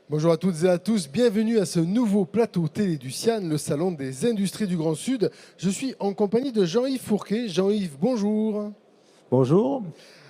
Bonjour à toutes et à tous, bienvenue à ce nouveau plateau télé du CIAN, le salon des industries du Grand Sud. Je suis en compagnie de Jean-Yves Fourquet. Jean-Yves, bonjour. Bonjour.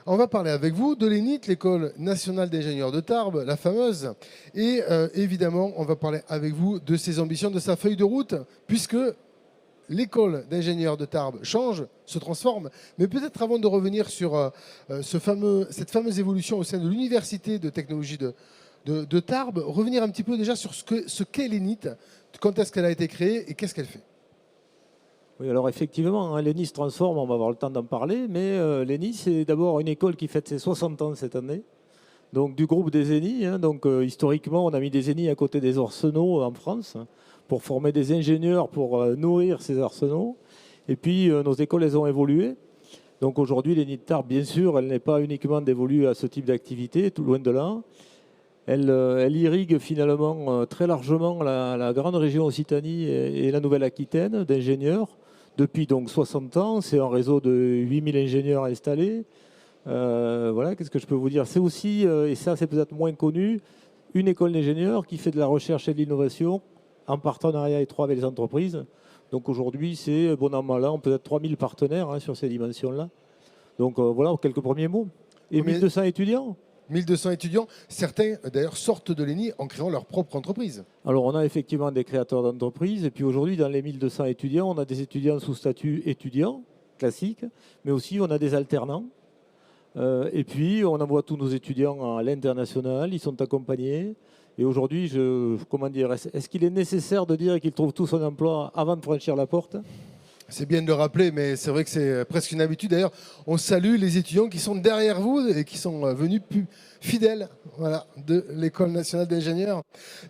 On va parler avec vous de l'ENIT, l'École nationale d'ingénieurs de Tarbes, la fameuse. Et évidemment, on va parler avec vous de ses ambitions, de sa feuille de route, puisque l'école d'ingénieurs de Tarbes change, se transforme. Mais peut-être avant de revenir sur cette fameuse évolution au sein de l'Université de technologie de Tarbes, revenir un petit peu déjà sur ce qu'est l'ENIT, quand est-ce qu'elle a été créée et qu'est-ce qu'elle fait. Oui, alors effectivement, l'ENI se transforme, on va avoir le temps d'en parler, mais l'ENI, c'est d'abord une école qui fête ses 60 ans cette année, donc du groupe des ENI. Donc historiquement, on a mis des ENI à côté des arsenaux en France pour former des ingénieurs pour nourrir ces arsenaux. Et puis nos écoles, elles ont évolué. Donc aujourd'hui, l'ENI de Tarbes, bien sûr, elle n'est pas uniquement dévolue à ce type d'activité, tout loin de là. Elle irrigue finalement très largement la grande région Occitanie et la Nouvelle-Aquitaine d'ingénieurs. Depuis donc 60 ans, c'est un réseau de 8000 ingénieurs installés. Voilà, qu'est-ce que je peux vous dire? C'est aussi, et ça c'est peut-être moins connu, une école d'ingénieurs qui fait de la recherche et de l'innovation en partenariat étroit avec les entreprises. Donc aujourd'hui, c'est bon an, mal an, peut-être 3000 partenaires sur ces dimensions-là. Donc voilà, quelques premiers mots. Et 1200 étudiants. 1200 étudiants, certains d'ailleurs sortent de l'ENI en créant leur propre entreprise. Alors on a effectivement des créateurs d'entreprises et puis aujourd'hui dans les 1200 étudiants, on a des étudiants sous statut étudiant classique, mais aussi on a des alternants. Et puis on envoie tous nos étudiants à l'international, ils sont accompagnés. Et aujourd'hui, comment dire, est-ce qu'il est nécessaire de dire qu'ils trouvent tout son emploi avant de franchir la porte ? C'est bien de le rappeler, mais c'est vrai que c'est presque une habitude. D'ailleurs, on salue les étudiants qui sont derrière vous et qui sont venus plus fidèles, voilà, de l'École nationale d'ingénieurs.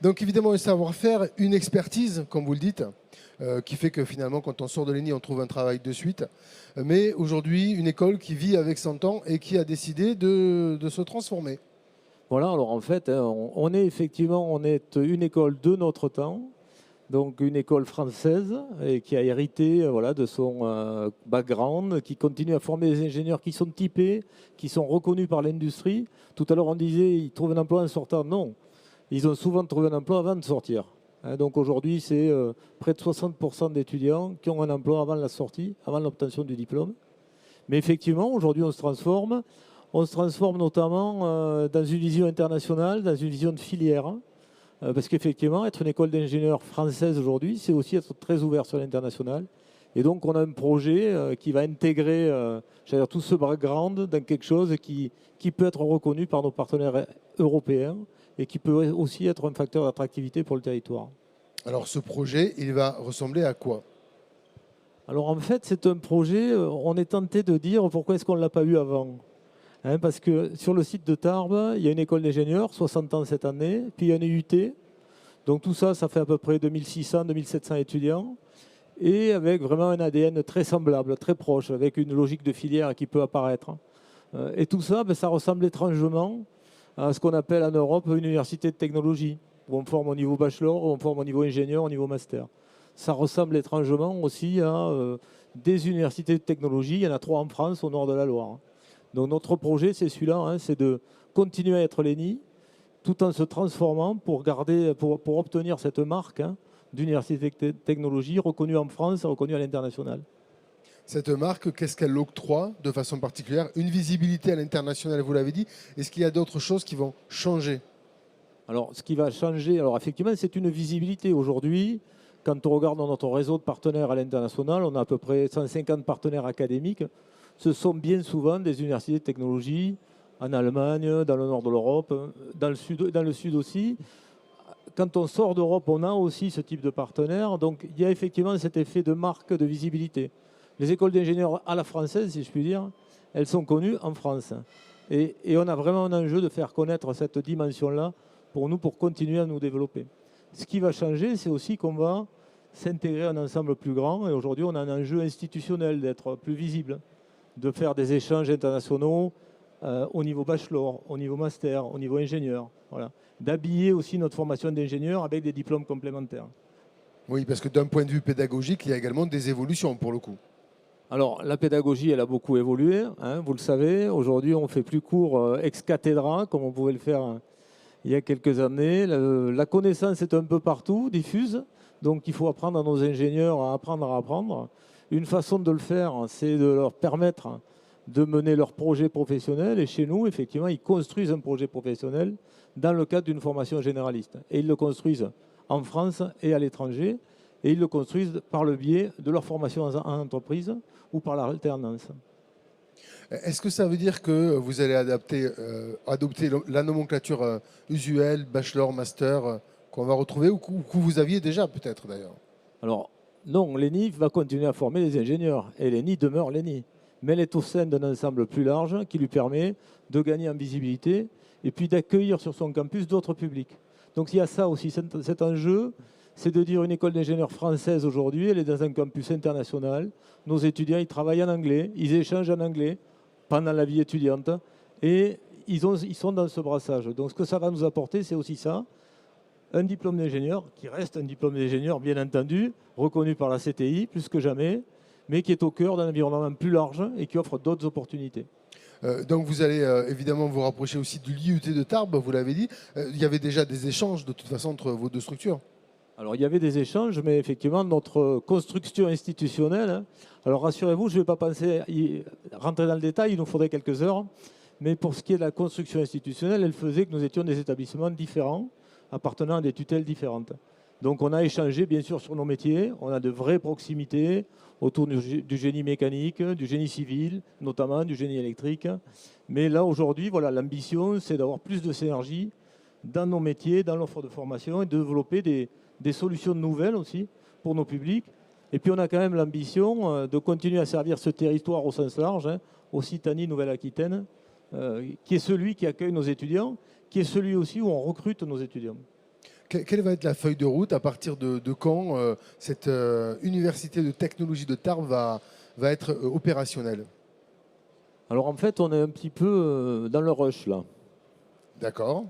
Donc évidemment, un savoir-faire, une expertise, comme vous le dites, qui fait que finalement, quand on sort de l'ENI, on trouve un travail de suite. Mais aujourd'hui, une école qui vit avec son temps et qui a décidé de se transformer. Voilà, alors en fait, on est une école de notre temps. Donc une école française et qui a hérité voilà, de son background, qui continue à former des ingénieurs qui sont typés, qui sont reconnus par l'industrie. Tout à l'heure on disait ils trouvent un emploi en sortant. Non, ils ont souvent trouvé un emploi avant de sortir. Donc aujourd'hui c'est près de 60% d'étudiants qui ont un emploi avant la sortie, avant l'obtention du diplôme. Mais effectivement aujourd'hui on se transforme. On se transforme notamment dans une vision internationale, dans une vision de filière. Parce qu'effectivement, être une école d'ingénieurs française aujourd'hui, c'est aussi être très ouvert sur l'international. Et donc, on a un projet qui va intégrer tout ce background dans quelque chose qui peut être reconnu par nos partenaires européens et qui peut aussi être un facteur d'attractivité pour le territoire. Alors, ce projet, il va ressembler à quoi ? Alors, en fait, c'est un projet, on est tenté de dire pourquoi est-ce qu'on ne l'a pas eu avant. Parce que sur le site de Tarbes, il y a une école d'ingénieurs, 60 ans cette année, puis il y a une IUT. Donc tout ça, ça fait à peu près 2600, 2700 étudiants. Et avec vraiment un ADN très semblable, très proche, avec une logique de filière qui peut apparaître. Et tout ça, ça ressemble étrangement à ce qu'on appelle en Europe une université de technologie, où on forme au niveau bachelor, où on forme au niveau ingénieur, au niveau master. Ça ressemble étrangement aussi à des universités de technologie. Il y en a 3 en France, au nord de la Loire. Donc notre projet, c'est celui-là, c'est de continuer à être l'ENI, tout en se transformant pour obtenir cette marque d'université de technologie reconnue en France et reconnue à l'international. Cette marque, qu'est-ce qu'elle octroie de façon particulière? Une visibilité à l'international, vous l'avez dit. Est-ce qu'il y a d'autres choses qui vont changer? Alors, ce qui va changer, alors effectivement, c'est une visibilité. Aujourd'hui, quand on regarde dans notre réseau de partenaires à l'international, on a à peu près 150 partenaires académiques. Ce sont bien souvent des universités de technologie en Allemagne, dans le nord de l'Europe, dans le sud aussi. Quand on sort d'Europe, on a aussi ce type de partenaires. Donc il y a effectivement cet effet de marque, de visibilité. Les écoles d'ingénieurs à la française, si je puis dire, elles sont connues en France. Et on a vraiment un enjeu de faire connaître cette dimension-là pour nous, pour continuer à nous développer. Ce qui va changer, c'est aussi qu'on va s'intégrer à un ensemble plus grand. Et aujourd'hui, on a un enjeu institutionnel d'être plus visible, de faire des échanges internationaux au niveau bachelor, au niveau master, au niveau ingénieur. Voilà. D'habiller aussi notre formation d'ingénieur avec des diplômes complémentaires. Oui, parce que d'un point de vue pédagogique, il y a également des évolutions pour le coup. Alors, la pédagogie, elle a beaucoup évolué, vous le savez. Aujourd'hui, on fait plus cours ex cathedra, comme on pouvait le faire il y a quelques années. La connaissance est un peu partout, diffuse. Donc il faut apprendre à nos ingénieurs à apprendre à apprendre. Une façon de le faire, c'est de leur permettre de mener leur projet professionnel. Et chez nous, effectivement, ils construisent un projet professionnel dans le cadre d'une formation généraliste. Et ils le construisent en France et à l'étranger. Et ils le construisent par le biais de leur formation en entreprise ou par l'alternance. Est-ce que ça veut dire que vous allez adopter la nomenclature usuelle, bachelor, master, qu'on va retrouver ou que vous aviez déjà peut-être d'ailleurs? Alors, non, l'ENI va continuer à former les ingénieurs et l'ENI demeure l'ENI. Mais elle est au sein d'un ensemble plus large qui lui permet de gagner en visibilité et puis d'accueillir sur son campus d'autres publics. Donc il y a ça aussi, cet enjeu, c'est de dire une école d'ingénieurs française aujourd'hui, elle est dans un campus international. Nos étudiants, ils travaillent en anglais, ils échangent en anglais pendant la vie étudiante et ils sont dans ce brassage. Donc ce que ça va nous apporter, c'est aussi ça. Un diplôme d'ingénieur qui reste un diplôme d'ingénieur, bien entendu, reconnu par la CTI plus que jamais, mais qui est au cœur d'un environnement plus large et qui offre d'autres opportunités. Donc vous allez évidemment vous rapprocher aussi de l'IUT de Tarbes, vous l'avez dit. Il y avait déjà des échanges de toute façon entre vos deux structures. Alors il y avait des échanges, mais effectivement notre construction institutionnelle, alors rassurez-vous, je ne vais pas rentrer dans le détail, il nous faudrait quelques heures, mais pour ce qui est de la construction institutionnelle, elle faisait que nous étions des établissements différents, appartenant à des tutelles différentes. Donc on a échangé bien sûr sur nos métiers, on a de vraies proximités autour du génie mécanique, du génie civil, notamment du génie électrique. Mais là aujourd'hui, voilà, l'ambition c'est d'avoir plus de synergie dans nos métiers, dans l'offre de formation et de développer des solutions nouvelles aussi pour nos publics. Et puis on a quand même l'ambition de continuer à servir ce territoire au sens large, Occitanie, Nouvelle-Aquitaine, qui est celui qui accueille nos étudiants, qui est celui aussi où on recrute nos étudiants. Quelle va être la feuille de route? À partir de quand cette université de technologie de Tarbes va être opérationnelle? Alors en fait, on est un petit peu dans le rush là. D'accord.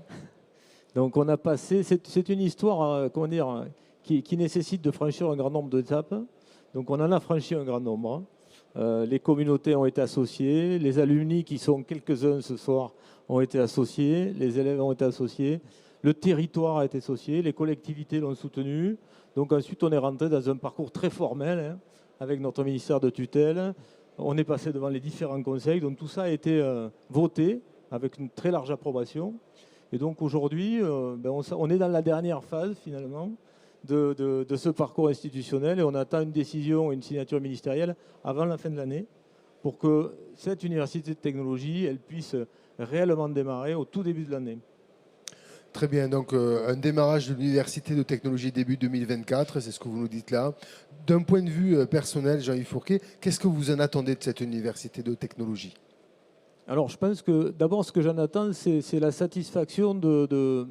Donc on a passé, c'est une histoire comment dire, qui nécessite de franchir un grand nombre d'étapes. Donc on en a franchi un grand nombre. Les communautés ont été associées, les alumni qui sont quelques-uns ce soir ont été associés, les élèves ont été associés, le territoire a été associé, les collectivités l'ont soutenu. Donc ensuite on est rentré dans un parcours très formel avec notre ministère de tutelle. On est passé devant les différents conseils, donc tout ça a été voté avec une très large approbation. Et donc aujourd'hui, on est dans la dernière phase finalement de ce parcours institutionnel et on attend une décision, une signature ministérielle avant la fin de l'année pour que cette université de technologie, elle puisse réellement démarrer au tout début de l'année. Très bien, donc un démarrage de l'université de technologie début 2024, c'est ce que vous nous dites là. D'un point de vue personnel, Jean-Yves Fourquet, qu'est-ce que vous en attendez de cette université de technologie? Alors je pense que d'abord ce que j'en attends, c'est la satisfaction de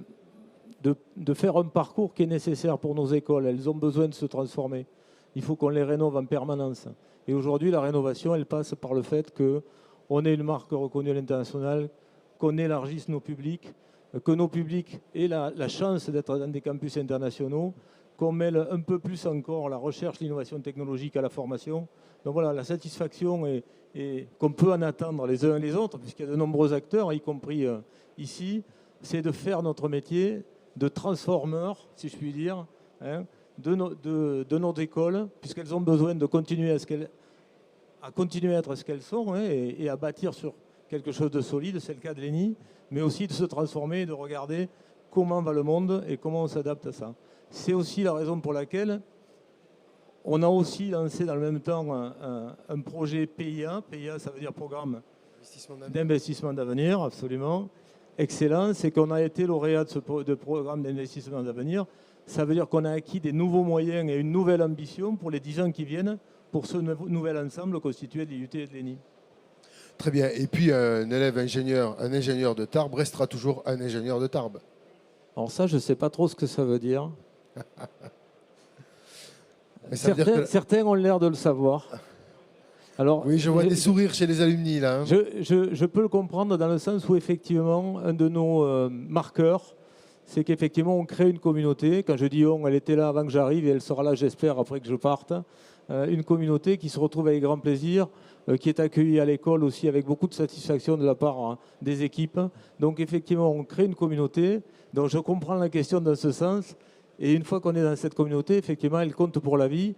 faire un parcours qui est nécessaire pour nos écoles. Elles ont besoin de se transformer. Il faut qu'on les rénove en permanence. Et aujourd'hui, la rénovation, elle passe par le fait qu'on ait une marque reconnue à l'international, qu'on élargisse nos publics, que nos publics aient la chance d'être dans des campus internationaux, qu'on mêle un peu plus encore la recherche, l'innovation technologique à la formation. Donc voilà, la satisfaction et qu'on peut en attendre les uns et les autres, puisqu'il y a de nombreux acteurs, y compris ici, c'est de faire notre métier de transformeurs, si je puis dire, de nos écoles, puisqu'elles ont besoin de continuer à continuer à être ce qu'elles sont et à bâtir sur quelque chose de solide, c'est le cas de l'ENI, mais aussi de se transformer et de regarder comment va le monde et comment on s'adapte à ça. C'est aussi la raison pour laquelle on a aussi lancé dans le même temps un projet PIA. PIA, ça veut dire Programme d'investissement d'avenir, absolument. Excellent, c'est qu'on a été lauréat de programme d'investissement d'avenir. Ça veut dire qu'on a acquis des nouveaux moyens et une nouvelle ambition pour les 10 ans qui viennent pour ce nouvel ensemble constitué de l'IUT et de l'ENI. Très bien. Et puis un élève ingénieur, un ingénieur de Tarbes restera toujours un ingénieur de Tarbes. Alors ça, je ne sais pas trop ce que ça veut dire. Certains ont l'air de le savoir. Alors, oui, je vois des sourires chez les alumni là. Hein. Je peux le comprendre dans le sens où effectivement, un de nos marqueurs, c'est qu'effectivement on crée une communauté. Quand je dis on, elle était là avant que j'arrive et elle sera là, j'espère, après que je parte. Une communauté qui se retrouve avec grand plaisir qui est accueilli à l'école aussi avec beaucoup de satisfaction de la part des équipes. Donc effectivement, on crée une communauté. Donc je comprends la question dans ce sens. Et une fois qu'on est dans cette communauté, effectivement, elle compte pour la vie.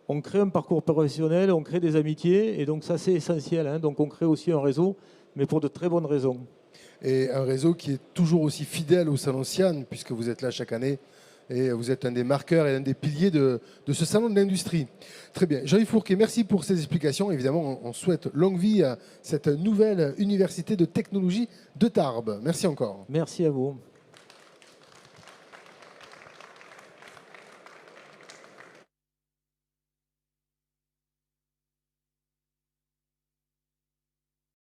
On crée un parcours professionnel, on crée des amitiés. Et donc ça, c'est essentiel. Hein. Donc on crée aussi un réseau, mais pour de très bonnes raisons. Et un réseau qui est toujours aussi fidèle au Salon Sian, puisque vous êtes là chaque année. Et vous êtes un des marqueurs et un des piliers de ce salon de l'industrie. Très bien. Jean-Yves Fourquet, merci pour ces explications. Évidemment, on souhaite longue vie à cette nouvelle université de technologie de Tarbes. Merci encore. Merci à vous.